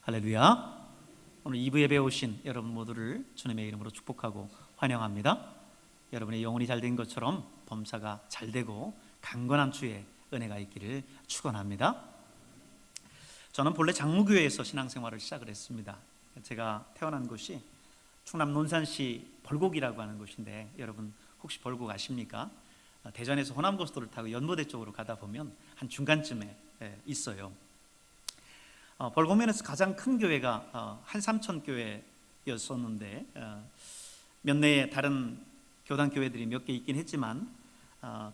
할렐루야. 오늘 2부 예배에 오신 여러분 모두를 주님의 이름으로 축복하고 환영합니다. 여러분의 영혼이 잘된 것처럼 범사가 잘되고 강건한 주의 은혜가 있기를 축원합니다. 저는 본래 장무교회에서 신앙생활을 시작을 했습니다. 제가 태어난 곳이 충남 논산시 벌곡이라고 하는 곳인데, 여러분 혹시 벌곡 아십니까? 대전에서 호남고속도로를 타고 연모대 쪽으로 가다 보면 한 중간쯤에 있어요. 벌곡면에서 가장 큰 교회가 한삼천 교회였었는데, 몇 내의 다른 교단 교회들이 몇 개 있긴 했지만,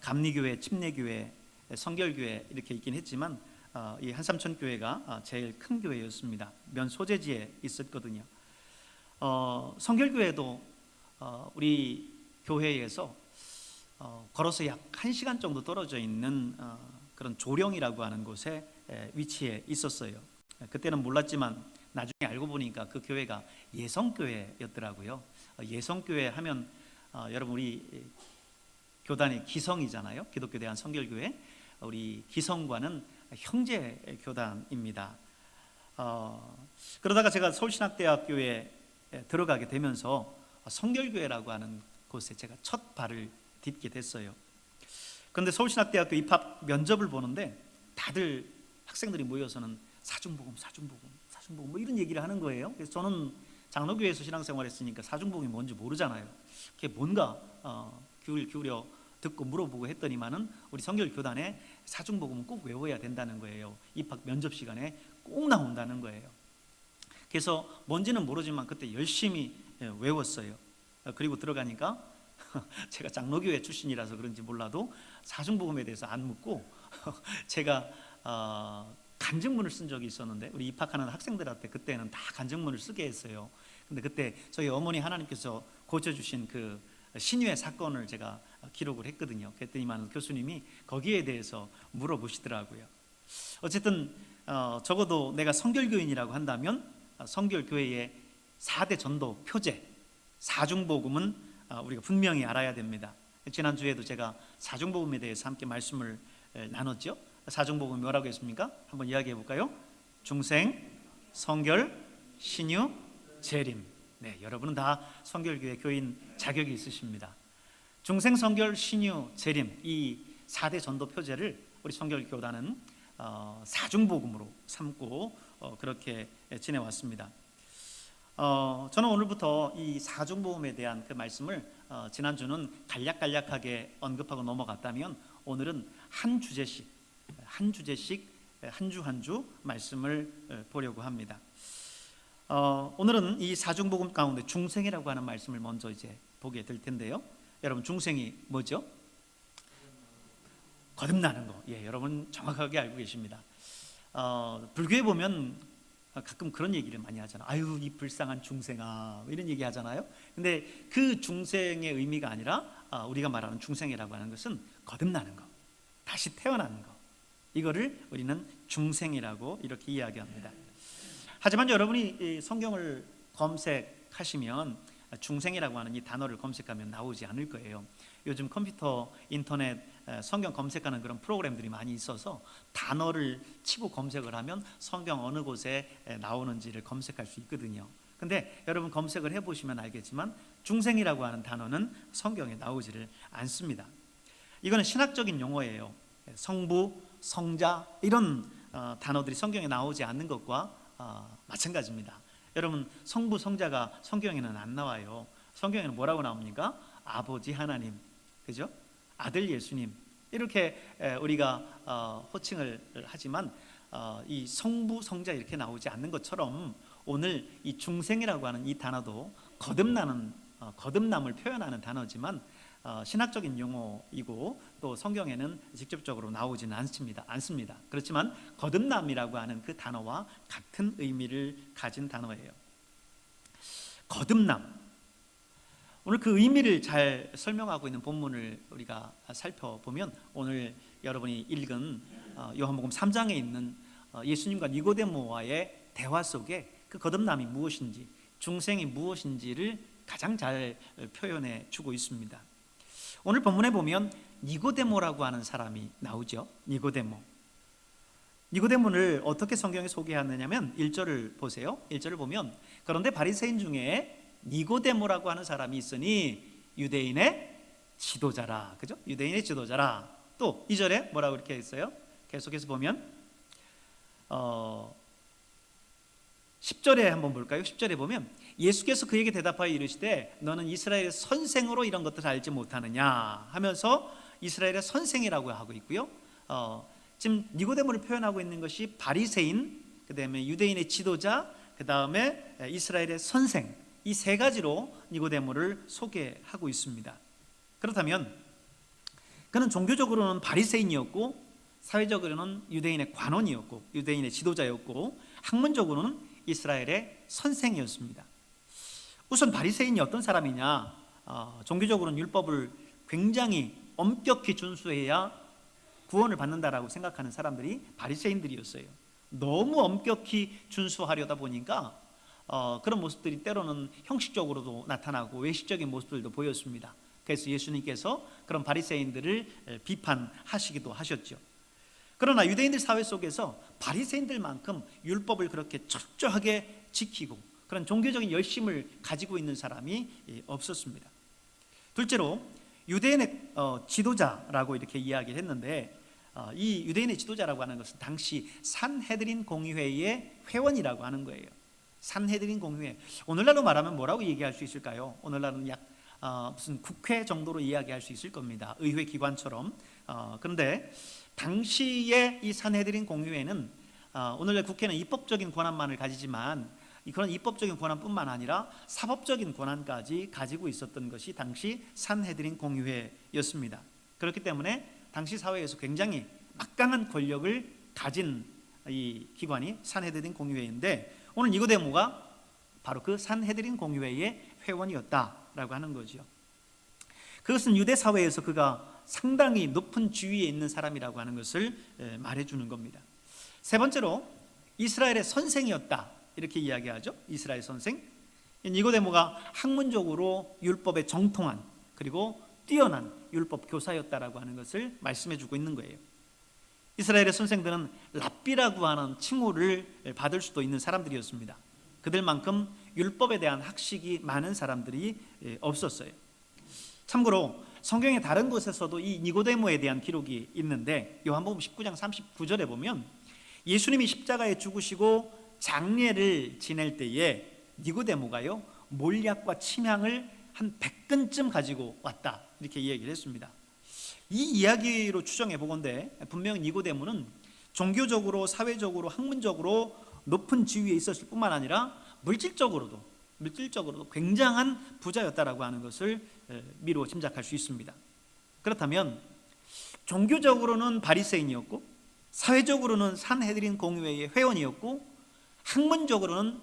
감리교회, 침례교회, 성결교회 이렇게 있긴 했지만, 이 한삼천 교회가 제일 큰 교회였습니다. 면 소재지에 있었거든요. 성결교회도 우리 교회에서 걸어서 약 1시간 정도 떨어져 있는 그런 조령이라고 하는 곳에 위치해 있었어요. 그때는 몰랐지만 나중에 알고 보니까 그 교회가 예성교회였더라고요. 예성교회 하면 여러분 우리 교단이 기성이잖아요. 기독교 대한 성결교회. 우리 기성과는 형제 교단입니다. 그러다가 제가 서울신학대학교에 들어가게 되면서 성결교회라고 하는 곳에 제가 첫 발을 딛게 됐어요. 그런데 서울신학대학교 입학 면접을 보는데 다들 학생들이 모여서는 사중복음 뭐 이런 얘기를 하는 거예요. 그래서 저는 장로교회에서 신앙생활했으니까 사중복음이 뭔지 모르잖아요. 그게 뭔가 귀를 기울여 듣고 물어보고 했더니만은 우리 성결교단에 사중복음은 꼭 외워야 된다는 거예요. 입학 면접 시간에 꼭 나온다는 거예요. 그래서 뭔지는 모르지만 그때 열심히 외웠어요. 그리고 들어가니까 제가 장로교회 출신이라서 그런지 몰라도 사중복음에 대해서 안 묻고 제가 간증문을 쓴 적이 있었는데, 우리 입학하는 학생들한테 그때는 다 간증문을 쓰게 했어요. 근데 그때 저희 어머니 하나님께서 고쳐주신 그 신유의 사건을 제가 기록을 했거든요. 그랬더니만 교수님이 거기에 대해서 물어보시더라고요. 어쨌든 적어도 내가 성결교인이라고 한다면 성결교회의 4대 전도 표제 사중복음은 우리가 분명히 알아야 됩니다. 지난주에도 제가 사중복음에 대해서 함께 말씀을 나눴죠. 사중복음이 뭐라고 했습니까? 한번 이야기해 볼까요? 중생, 성결, 신유, 재림. 네, 여러분은 다 성결교회 교인 자격이 있으십니다. 중생, 성결, 신유, 재림, 이 4대 전도 표제를 우리 성결교단은 사중복음으로 삼고 그렇게 지내왔습니다. 저는 오늘부터 이 사중복음에 대한 그 말씀을 지난주는 간략하게 언급하고 넘어갔다면, 오늘은 한 주제씩 한 주 한 주 말씀을 보려고 합니다. 오늘은 이 사중복음 가운데 중생이라고 하는 말씀을 먼저 이제 보게 될 텐데요. 여러분, 중생이 뭐죠? 거듭나는 거. 예, 여러분 정확하게 알고 계십니다. 불교에 보면 가끔 그런 얘기를 많이 하잖아요. 아유, 이 불쌍한 중생아, 이런 얘기 하잖아요. 근데 그 중생의 의미가 아니라 우리가 말하는 중생이라고 하는 것은 거듭나는 거, 다시 태어나는 거, 이거를 우리는 중생이라고 이렇게 이야기합니다. 하지만 여러분이 성경을 검색하시면 중생이라고 하는 이 단어를 검색하면 나오지 않을 거예요. 요즘 컴퓨터, 인터넷, 성경 검색하는 그런 프로그램들이 많이 있어서 단어를 치고 검색을 하면 성경 어느 곳에 나오는지를 검색할 수 있거든요. 근데 여러분 검색을 해보시면 알겠지만 중생이라고 하는 단어는 성경에 나오지를 않습니다. 이거는 신학적인 용어예요. 성부, 성자 이런 단어들이 성경에 나오지 않는 것과 마찬가지입니다. 여러분, 성부, 성자가 성경에는 안 나와요. 성경에는 뭐라고 나옵니까? 아버지 하나님, 그죠? 아들 예수님, 이렇게 우리가 호칭을 하지만 이 성부, 성자 이렇게 나오지 않는 것처럼 오늘 이 중생이라고 하는 이 단어도 거듭남을 표현하는 단어지만 신학적인 용어이고 또 성경에는 직접적으로 나오지는 않습니다. 그렇지만 거듭남이라고 하는 그 단어와 같은 의미를 가진 단어예요. 거듭남. 오늘 그 의미를 잘 설명하고 있는 본문을 우리가 살펴보면, 오늘 여러분이 읽은 요한복음 3장에 있는 예수님과 니고데모와의 대화 속에 그 거듭남이 무엇인지, 중생이 무엇인지를 가장 잘 표현해 주고 있습니다. 오늘 본문에 보면 니고데모라고 하는 사람이 나오죠. 니고데모. 니고데모를 어떻게 성경에 소개하느냐면 1절을 보세요. 1절을 보면 그런데 바리새인 중에 니고데모라고 하는 사람이 있으니 유대인의 지도자라. 그죠? 유대인의 지도자라. 또 2절에 뭐라고 이렇게 했어요? 계속해서 보면 10절에 한번 볼까요? 10절에 보면 예수께서 그에게 대답하여 이르시되 너는 이스라엘의 선생으로 이런 것들을 알지 못하느냐 하면서 이스라엘의 선생이라고 하고 있고요. 지금 니고데모를 표현하고 있는 것이 바리새인, 그 다음에 유대인의 지도자, 그 다음에 이스라엘의 선생, 이 세 가지로 니고데모를 소개하고 있습니다. 그렇다면 그는 종교적으로는 바리새인이었고 사회적으로는 유대인의 관원이었고 유대인의 지도자였고 학문적으로는 이스라엘의 선생이었습니다. 우선 바리새인이 어떤 사람이냐? 종교적으로는 율법을 굉장히 엄격히 준수해야 구원을 받는다라고 생각하는 사람들이 바리새인들이었어요. 너무 엄격히 준수하려다 보니까 그런 모습들이 때로는 형식적으로도 나타나고 외식적인 모습들도 보였습니다. 그래서 예수님께서 그런 바리새인들을 비판하시기도 하셨죠. 그러나 유대인들 사회 속에서 바리새인들만큼 율법을 그렇게 철저하게 지키고 그런 종교적인 열심을 가지고 있는 사람이 없었습니다. 둘째로 유대인의 지도자라고 이렇게 이야기를 했는데 이 유대인의 지도자라고 하는 것은 당시 산헤드린 공의회의 회원이라고 하는 거예요. 산헤드린 공의회. 오늘날로 말하면 뭐라고 얘기할 수 있을까요? 오늘날은 약 무슨 국회 정도로 이야기할 수 있을 겁니다. 의회 기관처럼. 그런데 당시에 이 산헤드린 공의회는 오늘날 국회는 입법적인 권한만을 가지지만 그런 입법적인 권한뿐만 아니라 사법적인 권한까지 가지고 있었던 것이 당시 산헤드린 공의회였습니다. 그렇기 때문에 당시 사회에서 굉장히 막강한 권력을 가진 이 기관이 산헤드린 공의회인데 오늘 니고데모가 바로 그 산헤드린 공의회의 회원이었다라고 하는 거죠. 그것은 유대 사회에서 그가 상당히 높은 지위에 있는 사람이라고 하는 것을 말해주는 겁니다. 세 번째로 이스라엘의 선생이었다 이렇게 이야기하죠. 이스라엘 선생. 니고데모가 학문적으로 율법에 정통한 그리고 뛰어난 율법 교사였다라고 하는 것을 말씀해주고 있는 거예요. 이스라엘의 선생들은 랍비라고 하는 칭호를 받을 수도 있는 사람들이었습니다. 그들만큼 율법에 대한 학식이 많은 사람들이 없었어요. 참고로 성경의 다른 곳에서도 이 니고데모에 대한 기록이 있는데 요한복음 19장 39절에 보면 예수님이 십자가에 죽으시고 장례를 지낼 때에 니고데모가요 몰약과 침향을 한 100근쯤 가지고 왔다 이렇게 이야기를 했습니다. 이 이야기로 추정해 보건대 분명 니고데모는 종교적으로 사회적으로 학문적으로 높은 지위에 있었을 뿐만 아니라 물질적으로도 굉장한 부자였다라고 하는 것을 미루어 짐작할 수 있습니다. 그렇다면 종교적으로는 바리새인이었고 사회적으로는 산헤드린 공의회의 회원이었고 학문적으로는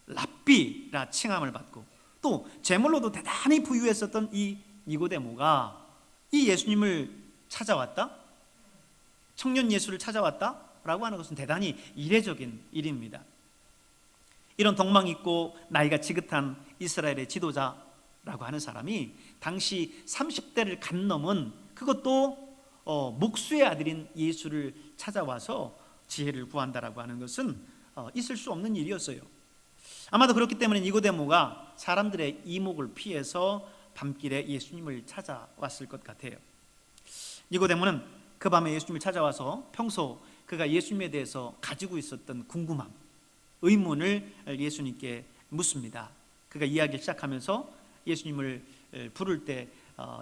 랍비라 칭함을 받고 또 재물로도 대단히 부유했었던 이 니고데모가 이 예수님을 찾아왔다? 청년 예수를 찾아왔다라고 하는 것은 대단히 이례적인 일입니다. 이런 덕망 있고 나이가 지긋한 이스라엘의 지도자라고 하는 사람이 당시 30대를 간 넘은 그것도 목수의 아들인 예수를 찾아와서 지혜를 구한다라고 하는 것은 있을 수 없는 일이었어요. 아마도 그렇기 때문에 니고데모가 사람들의 이목을 피해서 밤길에 예수님을 찾아왔을 것 같아요. 니고데모는 그 밤에 예수님을 찾아와서 평소 그가 예수님에 대해서 가지고 있었던 궁금함, 의문을 예수님께 묻습니다. 그가 이야기를 시작하면서 예수님을 부를 때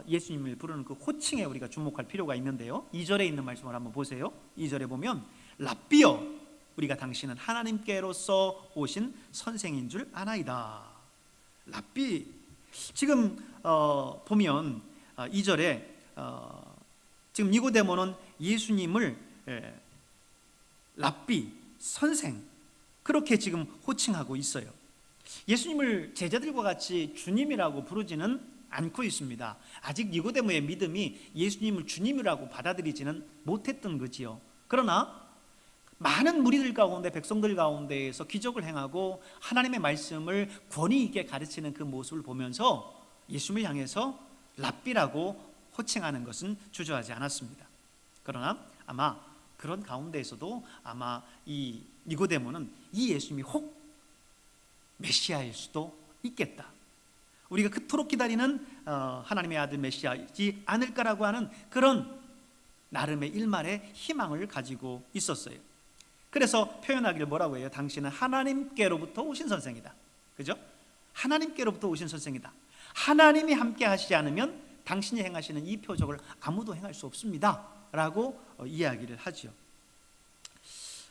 예수님을 부르는 그 호칭에 우리가 주목할 필요가 있는데요. 2절에 있는 말씀을 한번 보세요. 2절에 보면 랍비여 우리가 당신은 하나님께로서 오신 선생인 줄 아나이다. 랍비. 지금 보면 2절에 지금 니고데모는 예수님을 랍비, 선생 그렇게 지금 호칭하고 있어요. 예수님을 제자들과 같이 주님이라고 부르지는 않고 있습니다. 아직 니고데모의 믿음이 예수님을 주님이라고 받아들이지는 못했던 거지요. 그러나 많은 무리들 가운데 백성들 가운데에서 기적을 행하고 하나님의 말씀을 권위 있게 가르치는 그 모습을 보면서 예수님을 향해서 랍비라고 호칭하는 것은 주저하지 않았습니다. 그러나 아마 그런 가운데에서도 아마 이 니고데모는 이 예수님이 혹 메시아일 수도 있겠다, 우리가 그토록 기다리는 하나님의 아들 메시아이지 않을까라고 하는 그런 나름의 일말의 희망을 가지고 있었어요. 그래서 표현하기를 뭐라고 해요? 당신은 하나님께로부터 오신 선생이다. 그죠? 하나님께로부터 오신 선생이다. 하나님이 함께 하시지 않으면 당신이 행하시는 이 표적을 아무도 행할 수 없습니다 라고 이야기를 하죠.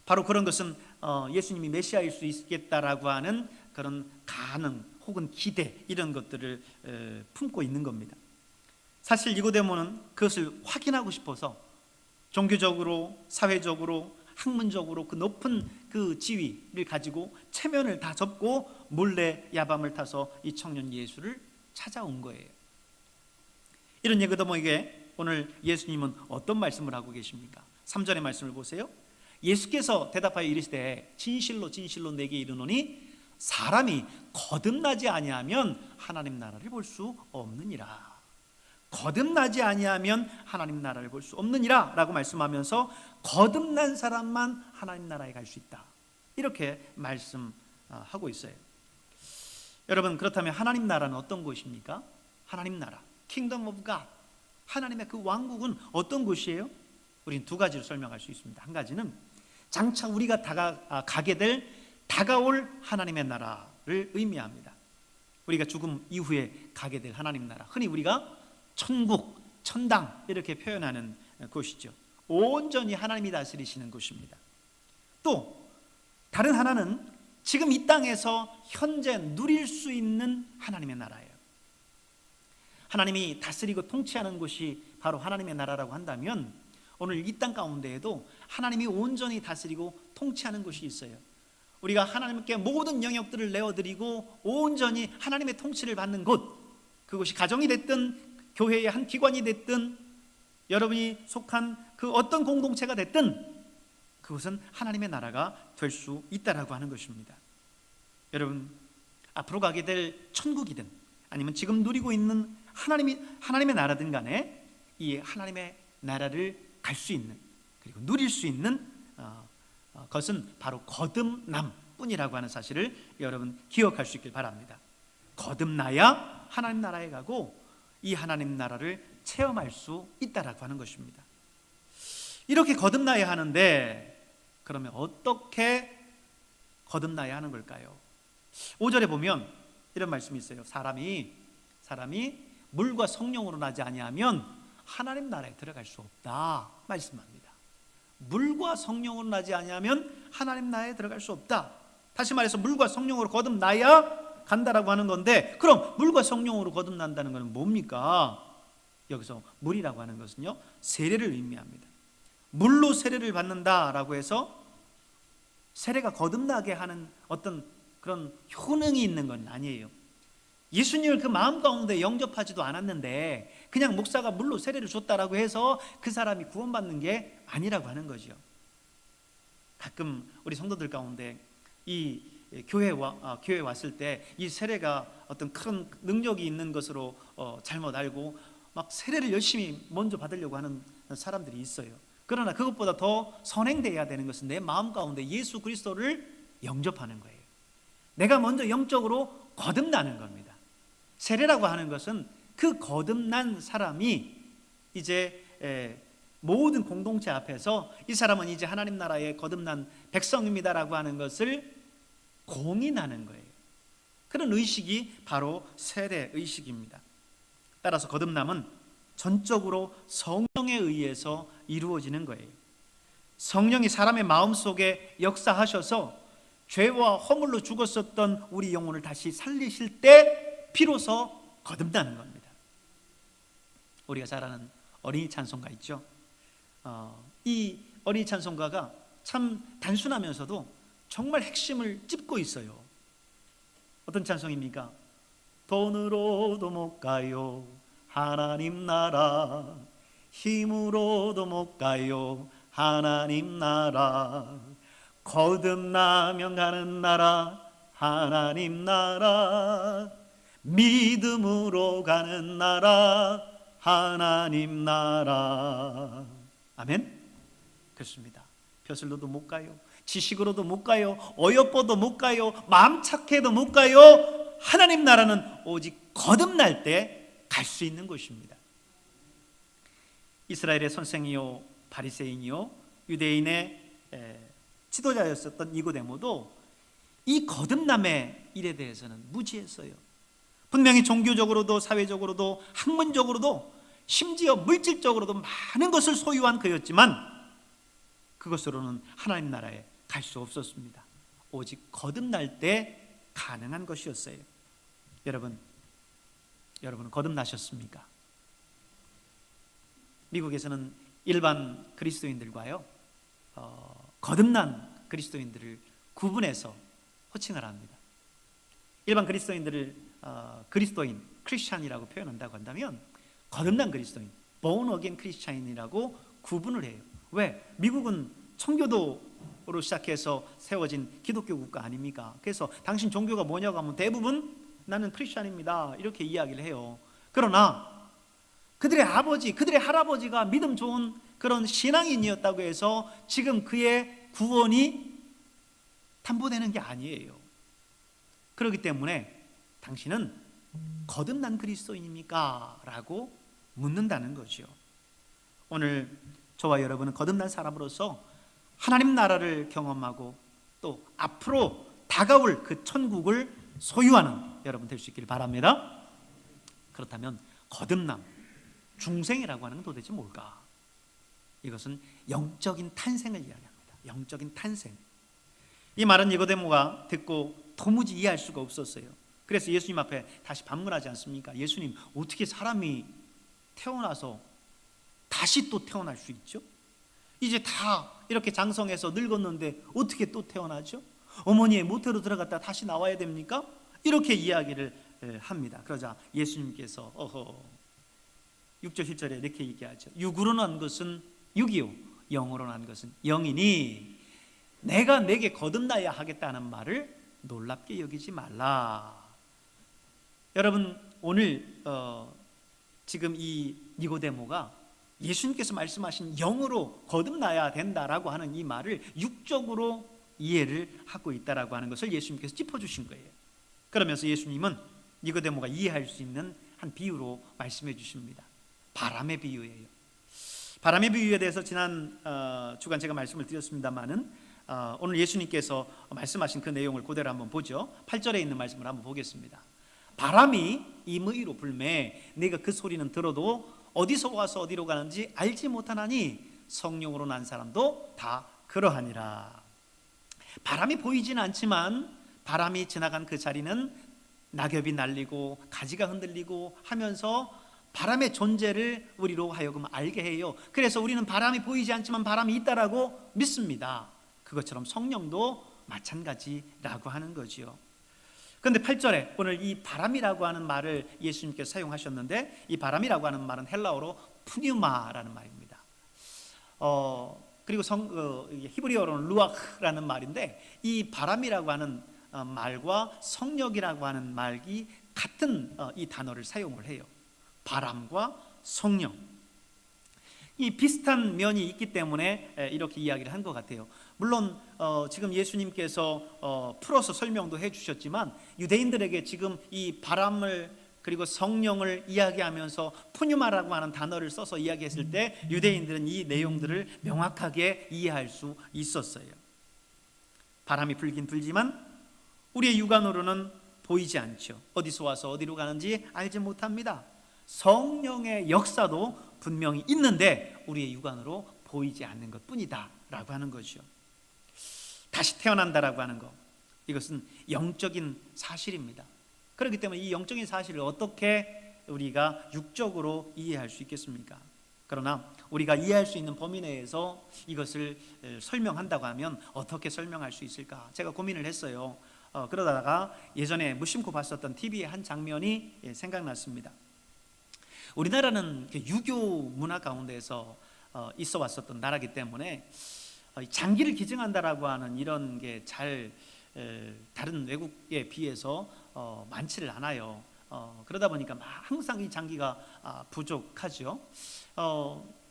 바로 그런 것은 예수님이 메시아일 수 있겠다라고 하는 그런 가능 혹은 기대, 이런 것들을 품고 있는 겁니다. 사실 니고데모는 그것을 확인하고 싶어서 종교적으로, 사회적으로, 학문적으로 그 높은 그 지위를 가지고 체면을 다 접고 몰래 야밤을 타서 이 청년 예수를 찾아온 거예요. 이런 니고데모에게 오늘 예수님은 어떤 말씀을 하고 계십니까? 3절의 말씀을 보세요. 예수께서 대답하여 이르시되 진실로 진실로 내게 이르노니 사람이 거듭나지 아니하면 하나님 나라를 볼 수 없느니라. 거듭나지 아니하면 하나님 나라를 볼 수 없느니라 라고 말씀하면서 거듭난 사람만 하나님 나라에 갈 수 있다, 이렇게 말씀하고 있어요. 여러분, 그렇다면 하나님 나라는 어떤 곳입니까? 하나님 나라, Kingdom of God, 하나님의 그 왕국은 어떤 곳이에요? 우리는 두 가지로 설명할 수 있습니다. 한 가지는 장차 우리가 가게 될 다가올 하나님의 나라를 의미합니다. 우리가 죽음 이후에 가게 될 하나님 나라, 흔히 우리가 천국, 천당 이렇게 표현하는 곳이죠. 온전히 하나님이 다스리시는 곳입니다. 또 다른 하나는 지금 이 땅에서 현재 누릴 수 있는 하나님의 나라예요. 하나님이 다스리고 통치하는 곳이 바로 하나님의 나라라고 한다면 오늘 이 땅 가운데에도 하나님이 온전히 다스리고 통치하는 곳이 있어요. 우리가 하나님께 모든 영역들을 내어드리고 온전히 하나님의 통치를 받는 곳, 그곳이 가정이 됐든 교회의 한 기관이 됐든 여러분이 속한 그 어떤 공동체가 됐든 그것은 하나님의 나라가 될 수 있다라고 하는 것입니다. 여러분, 앞으로 가게 될 천국이든 아니면 지금 누리고 있는 하나님의 나라든 간에 이 하나님의 나라를 갈 수 있는, 그리고 누릴 수 있는 것은 바로 거듭남뿐이라고 하는 사실을 여러분 기억할 수 있길 바랍니다. 거듭나야 하나님 나라에 가고 이 하나님 나라를 체험할 수 있다라고 하는 것입니다. 이렇게 거듭나야 하는데 그러면 어떻게 거듭나야 하는 걸까요? 5절에 보면 이런 말씀이 있어요. 사람이 물과 성령으로 나지 아니하면 하나님 나라에 들어갈 수 없다 말씀합니다. 물과 성령으로 나지 아니하면 하나님 나라에 들어갈 수 없다. 다시 말해서 물과 성령으로 거듭나야 간다라고 하는 건데, 그럼 물과 성령으로 거듭난다는 것은 뭡니까? 여기서 물이라고 하는 것은요, 세례를 의미합니다. 물로 세례를 받는다라고 해서 세례가 거듭나게 하는 어떤 그런 효능이 있는 건 아니에요. 예수님을 그 마음 가운데 영접하지도 않았는데 그냥 목사가 물로 세례를 줬다라고 해서 그 사람이 구원받는 게 아니라고 하는 거죠. 가끔 우리 성도들 가운데 이 교회에 왔을 때 이 세례가 어떤 큰 능력이 있는 것으로 잘못 알고 막 세례를 열심히 먼저 받으려고 하는 사람들이 있어요. 그러나 그것보다 더 선행되어야 되는 것은 내 마음 가운데 예수 그리스도를 영접하는 거예요. 내가 먼저 영적으로 거듭나는 겁니다. 세례라고 하는 것은 그 거듭난 사람이 이제 모든 공동체 앞에서 이 사람은 이제 하나님 나라의 거듭난 백성입니다라고 하는 것을 공인하는 거예요. 그런 의식이 바로 세례 의식입니다. 따라서 거듭남은 전적으로 성령에 의해서 이루어지는 거예요. 성령이 사람의 마음속에 역사하셔서 죄와 허물로 죽었었던 우리 영혼을 다시 살리실 때 비로소 거듭나는 겁니다. 우리가 잘 아는 어린이 찬송가 있죠. 이 어린이 찬송가가 참 단순하면서도 정말 핵심을 찝고 있어요. 어떤 찬송입니까? 돈으로도 못 가요 하나님 나라, 힘으로도 못 가요 하나님 나라, 거듭나면 가는 나라 하나님 나라, 믿음으로 가는 나라 하나님 나라. 아멘. 그렇습니다. 벼슬로도 못 가요. 지식으로도 못 가요. 어여뻐도 못 가요. 마음 착해도 못 가요. 하나님 나라는 오직 거듭날 때 갈 수 있는 곳입니다. 이스라엘의 선생이요 바리새인이요 유대인의 지도자였었던 니고데모도 이 거듭남의 일에 대해서는 무지했어요. 분명히 종교적으로도 사회적으로도 학문적으로도 심지어 물질적으로도 많은 것을 소유한 그였지만 그것으로는 하나님 나라에 갈 수 없었습니다. 오직 거듭날 때 가능한 것이었어요. 여러분은 거듭나셨습니까? 미국에서는 일반 그리스도인들과요 거듭난 그리스도인들을 구분해서 호칭을 합니다. 일반 그리스도인들을 그리스도인, 크리스찬이라고 표현한다고 한다면 거듭난 그리스도인, born again 크리스찬이라고 구분을 해요. 왜? 미국은 청교도로 시작해서 세워진 기독교 국가 아닙니까? 그래서 당신 종교가 뭐냐고 하면 대부분 나는 크리스찬입니다 이렇게 이야기를 해요. 그러나 그들의 아버지, 그들의 할아버지가 믿음 좋은 그런 신앙인이었다고 해서 지금 그의 구원이 담보되는 게 아니에요. 그렇기 때문에 당신은 거듭난 그리스도인입니까? 라고 묻는다는 거죠. 오늘 저와 여러분은 거듭난 사람으로서 하나님 나라를 경험하고 또 앞으로 다가올 그 천국을 소유하는 여러분 될 수 있기를 바랍니다. 그렇다면 거듭남, 중생이라고 하는 건 도대체 뭘까? 이것은 영적인 탄생을 이야기합니다. 영적인 탄생. 이 말은 니고데모가 듣고 도무지 이해할 수가 없었어요. 그래서 예수님 앞에 다시 반문하지 않습니까? 예수님, 어떻게 사람이 태어나서 다시 또 태어날 수 있죠? 이제 다 이렇게 장성해서 늙었는데 어떻게 또 태어나죠? 어머니의 모태로 들어갔다 다시 나와야 됩니까? 이렇게 이야기를 합니다. 그러자 예수님께서 6절 7절에 이렇게 얘기하죠. 육으로 난 것은 육이요 영으로 난 것은 영이니 내가 내게 거듭나야 하겠다는 말을 놀랍게 여기지 말라. 여러분 오늘 지금 이 니고데모가 예수님께서 말씀하신 영으로 거듭나야 된다라고 하는 이 말을 육적으로 이해를 하고 있다라고 하는 것을 예수님께서 짚어주신 거예요. 그러면서 예수님은 니고데모가 이해할 수 있는 한 비유로 말씀해 주십니다. 바람의 비유예요. 바람의 비유에 대해서 지난 주간 제가 말씀을 드렸습니다마는 오늘 예수님께서 말씀하신 그 내용을 그대로 한번 보죠. 8절에 있는 말씀을 한번 보겠습니다. 바람이 임의로 불매 네가 그 소리는 들어도 어디서 와서 어디로 가는지 알지 못하나니 성령으로 난 사람도 다 그러하니라. 바람이 보이지는 않지만 바람이 지나간 그 자리는 낙엽이 날리고 가지가 흔들리고 하면서 바람의 존재를 우리로 하여금 알게 해요. 그래서 우리는 바람이 보이지 않지만 바람이 있다라고 믿습니다. 그것처럼 성령도 마찬가지라고 하는 거지요. 그런데 8절에 오늘 이 바람이라고 하는 말을 예수님께서 사용하셨는데 이 바람이라고 하는 말은 헬라어로 푸뉴마라는 말입니다. 그리고 히브리어로는 루아흐라는 말인데 이 바람이라고 하는 말과 성령이라고 하는 말이 같은 이 단어를 사용을 해요. 바람과 성령, 이 비슷한 면이 있기 때문에 이렇게 이야기를 한 것 같아요. 물론 지금 예수님께서 풀어서 설명도 해주셨지만 유대인들에게 지금 이 바람을 그리고 성령을 이야기하면서 푸뉴마라고 하는 단어를 써서 이야기했을 때 유대인들은 이 내용들을 명확하게 이해할 수 있었어요. 바람이 불긴 불지만 우리의 육안으로는 보이지 않죠. 어디서 와서 어디로 가는지 알지 못합니다. 성령의 역사도 분명히 있는데 우리의 육안으로 보이지 않는 것뿐이다 라고 하는 거죠. 다시 태어난다라고 하는 것, 이것은 영적인 사실입니다. 그렇기 때문에 이 영적인 사실을 어떻게 우리가 육적으로 이해할 수 있겠습니까? 그러나 우리가 이해할 수 있는 범위 내에서 이것을 설명한다고 하면 어떻게 설명할 수 있을까? 제가 고민을 했어요. 그러다가 예전에 무심코 봤었던 TV의 한 장면이 생각났습니다. 우리나라는 유교 문화 가운데서 있어 왔었던 나라이기 때문에 장기를 기증한다라고 하는 이런 게 잘 다른 외국에 비해서 많지를 않아요. 그러다 보니까 항상 이 장기가 부족하죠.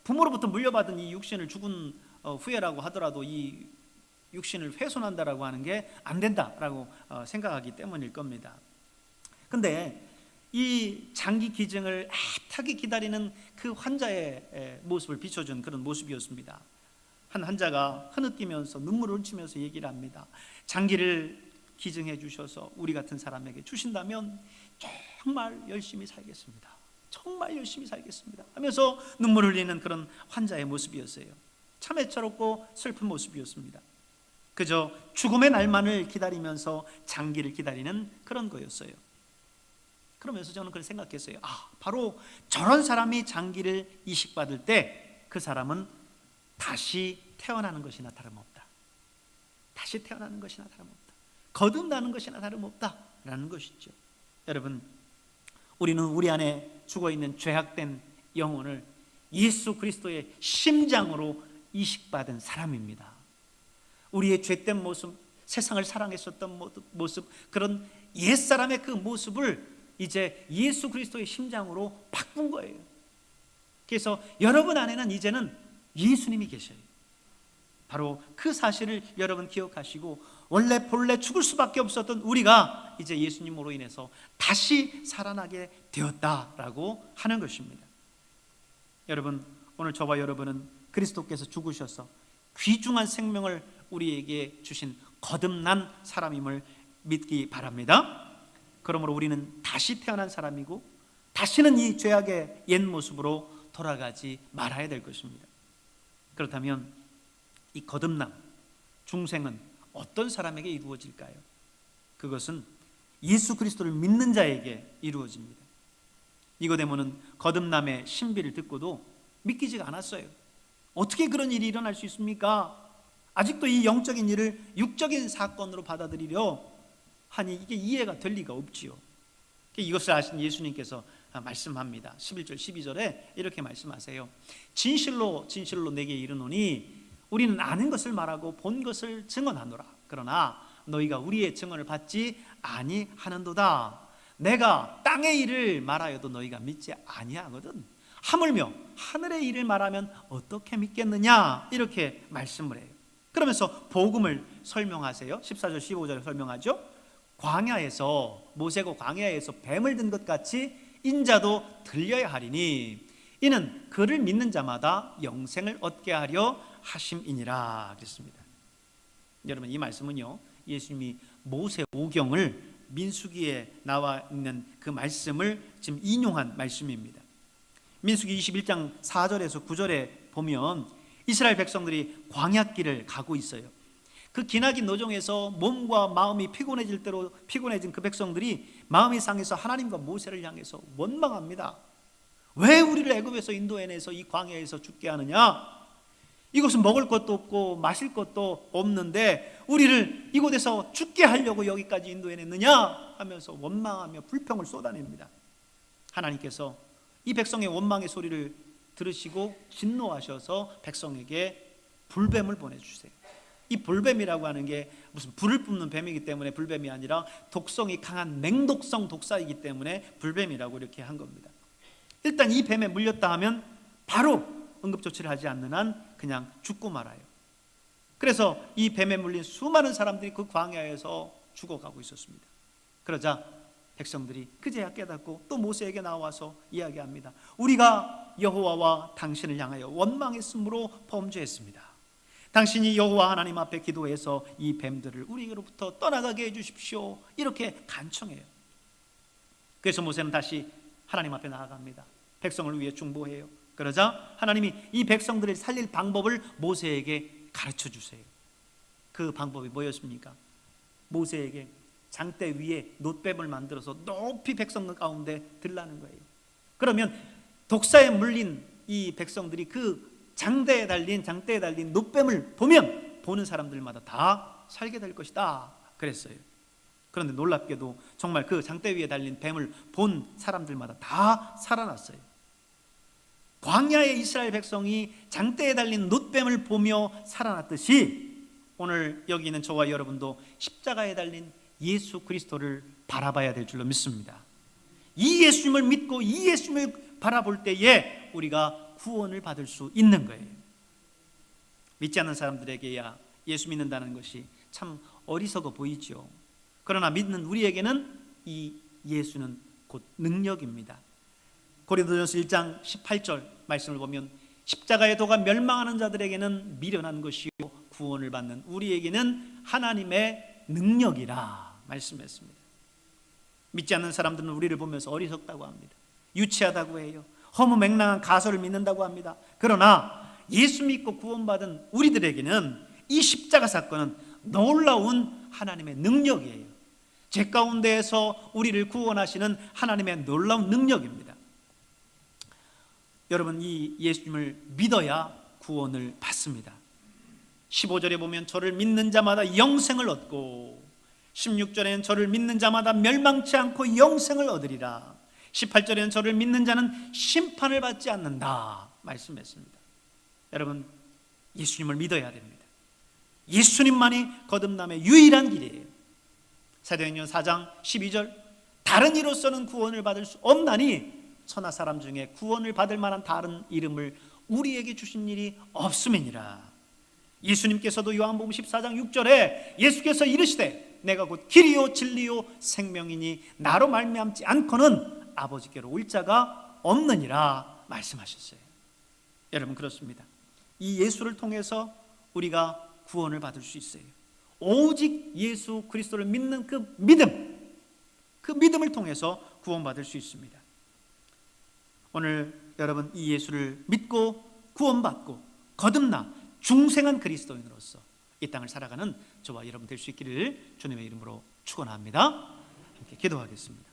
부모로부터 물려받은 이 육신을 죽은 후회라고 하더라도 이 육신을 훼손한다라고 하는 게 안 된다라고 생각하기 때문일 겁니다. 근데 이 장기 기증을 애타게 기다리는 그 환자의 모습을 비춰준 그런 모습이었습니다. 한 환자가 흐느끼면서 눈물을 훔치면서 얘기를 합니다. 장기를 기증해 주셔서 우리 같은 사람에게 주신다면 정말 열심히 살겠습니다. 정말 열심히 살겠습니다 하면서 눈물을 흘리는 그런 환자의 모습이었어요. 참 애처롭고 슬픈 모습이었습니다. 그저 죽음의 날만을 기다리면서 장기를 기다리는 그런 거였어요. 그러면서 저는 그걸 생각했어요. 바로 저런 사람이 장기를 이식받을 때 그 사람은 다시 태어나는 것이나 다름없다. 다시 태어나는 것이나 다름없다. 거듭나는 것이나 다름없다라는 것이죠. 여러분, 우리는 우리 안에 죽어있는 죄악된 영혼을 예수 그리스도의 심장으로 이식받은 사람입니다. 우리의 죄된 모습, 세상을 사랑했었던 모습, 그런 옛사람의 그 모습을 이제 예수 그리스도의 심장으로 바꾼 거예요. 그래서 여러분 안에는 이제는 예수님이 계셔요. 바로 그 사실을 여러분 기억하시고 원래 본래 죽을 수밖에 없었던 우리가 이제 예수님으로 인해서 다시 살아나게 되었다라고 하는 것입니다. 여러분, 오늘 저와 여러분은 그리스도께서 죽으셔서 귀중한 생명을 우리에게 주신 거듭난 사람임을 믿기 바랍니다. 그러므로 우리는 다시 태어난 사람이고 다시는 이 죄악의 옛 모습으로 돌아가지 말아야 될 것입니다. 그렇다면 이 거듭남, 중생은 어떤 사람에게 이루어질까요? 그것은 예수 그리스도를 믿는 자에게 이루어집니다. 니고데모는 거듭남의 신비를 듣고도 믿기지가 않았어요. 어떻게 그런 일이 일어날 수 있습니까? 아직도 이 영적인 일을 육적인 사건으로 받아들이려 하니 이게 이해가 될 리가 없지요. 이것을 아신 예수님께서 말씀합니다. 11절 12절에 이렇게 말씀하세요. 진실로 진실로 내게 이르노니 우리는 아는 것을 말하고 본 것을 증언하노라. 그러나 너희가 우리의 증언을 받지 아니하는도다. 내가 땅의 일을 말하여도 너희가 믿지 아니하거든. 하물며 하늘의 일을 말하면 어떻게 믿겠느냐. 이렇게 말씀을 해요. 그러면서 복음을 설명하세요. 14절 15절에 설명하죠. 광야에서, 모세가 광야에서 뱀을 든 것 같이 인자도 들려야 하리니 이는 그를 믿는 자마다 영생을 얻게 하려 하심이니라 그랬습니다. 여러분, 이 말씀은요, 예수님이 모세 오경을 민수기에 나와 있는 그 말씀을 지금 인용한 말씀입니다. 민수기 21장 4절에서 9절에 보면 이스라엘 백성들이 광야길을 가고 있어요. 그 기나긴 노정에서 몸과 마음이 피곤해질 대로 피곤해진 그 백성들이 마음이 상해서 하나님과 모세를 향해서 원망합니다. 왜 우리를 애굽에서 인도해내서 이 광야에서 죽게 하느냐? 이곳은 먹을 것도 없고 마실 것도 없는데 우리를 이곳에서 죽게 하려고 여기까지 인도해냈느냐? 하면서 원망하며 불평을 쏟아냅니다. 하나님께서 이 백성의 원망의 소리를 들으시고 진노하셔서 백성에게 불뱀을 보내주세요. 이 불뱀이라고 하는 게 무슨 불을 뿜는 뱀이기 때문에 불뱀이 아니라 독성이 강한 맹독성 독사이기 때문에 불뱀이라고 이렇게 한 겁니다. 일단 이 뱀에 물렸다 하면 바로 응급조치를 하지 않는 한 그냥 죽고 말아요. 그래서 이 뱀에 물린 수많은 사람들이 그 광야에서 죽어가고 있었습니다. 그러자 백성들이 그제야 깨닫고 또 모세에게 나와서 이야기합니다. 우리가 여호와와 당신을 향하여 원망했으므로 범죄했습니다. 당신이 여호와 하나님 앞에 기도해서 이 뱀들을 우리로부터 떠나가게 해주십시오. 이렇게 간청해요. 그래서 모세는 다시 하나님 앞에 나아갑니다. 백성을 위해 중보해요. 그러자 하나님이 이 백성들을 살릴 방법을 모세에게 가르쳐 주세요. 그 방법이 뭐였습니까? 모세에게 장대 위에 놋뱀을 만들어서 높이 백성 가운데 들라는 거예요. 그러면 독사에 물린 이 백성들이 그 장대에 달린 놋뱀을 보는 사람들마다 다 살게 될 것이다 그랬어요. 그런데 놀랍게도 정말 그 장대 위에 달린 뱀을 본 사람들마다 다 살아났어요. 광야의 이스라엘 백성이 장대에 달린 놋뱀을 보며 살아났듯이 오늘 여기 있는 저와 여러분도 십자가에 달린 예수 그리스도를 바라봐야 될 줄로 믿습니다. 이 예수님을 믿고 이 예수님을 바라볼 때에 우리가 구원을 받을 수 있는 거예요. 믿지 않는 사람들에게야 예수 믿는다는 것이 참 어리석어 보이죠. 그러나 믿는 우리에게는 이 예수는 곧 능력입니다. 고린도전서 1장 18절 말씀을 보면 십자가의 도가 멸망하는 자들에게는 미련한 것이요 구원을 받는 우리에게는 하나님의 능력이라 말씀했습니다. 믿지 않는 사람들은 우리를 보면서 어리석다고 합니다. 유치하다고 해요. 허무맹랑한 가설을 믿는다고 합니다. 그러나 예수 믿고 구원받은 우리들에게는 이 십자가 사건은 놀라운 하나님의 능력이에요. 죄 가운데에서 우리를 구원하시는 하나님의 놀라운 능력입니다. 여러분, 이 예수님을 믿어야 구원을 받습니다. 15절에 보면 저를 믿는 자마다 영생을 얻고 16절에는 저를 믿는 자마다 멸망치 않고 영생을 얻으리라. 18절에는 저를 믿는 자는 심판을 받지 않는다 말씀했습니다. 여러분, 예수님을 믿어야 됩니다. 예수님만이 거듭남의 유일한 길이에요. 사도행전 4장 12절 다른 이로서는 구원을 받을 수 없나니 천하 사람 중에 구원을 받을 만한 다른 이름을 우리에게 주신 일이 없음이니라. 예수님께서도 요한복음 14장 6절에 예수께서 이르시되 내가 곧 길이요 진리요 생명이니 나로 말미암지 않고는 아버지께로 올 자가 없느니라 말씀하셨어요. 여러분, 그렇습니다. 이 예수를 통해서 우리가 구원을 받을 수 있어요. 오직 예수 그리스도를 믿는 그 믿음을 통해서 구원받을 수 있습니다. 오늘 여러분, 이 예수를 믿고 구원받고 거듭나 중생한 그리스도인으로서 이 땅을 살아가는 저와 여러분 될 수 있기를 주님의 이름으로 축원합니다. 함께 기도하겠습니다.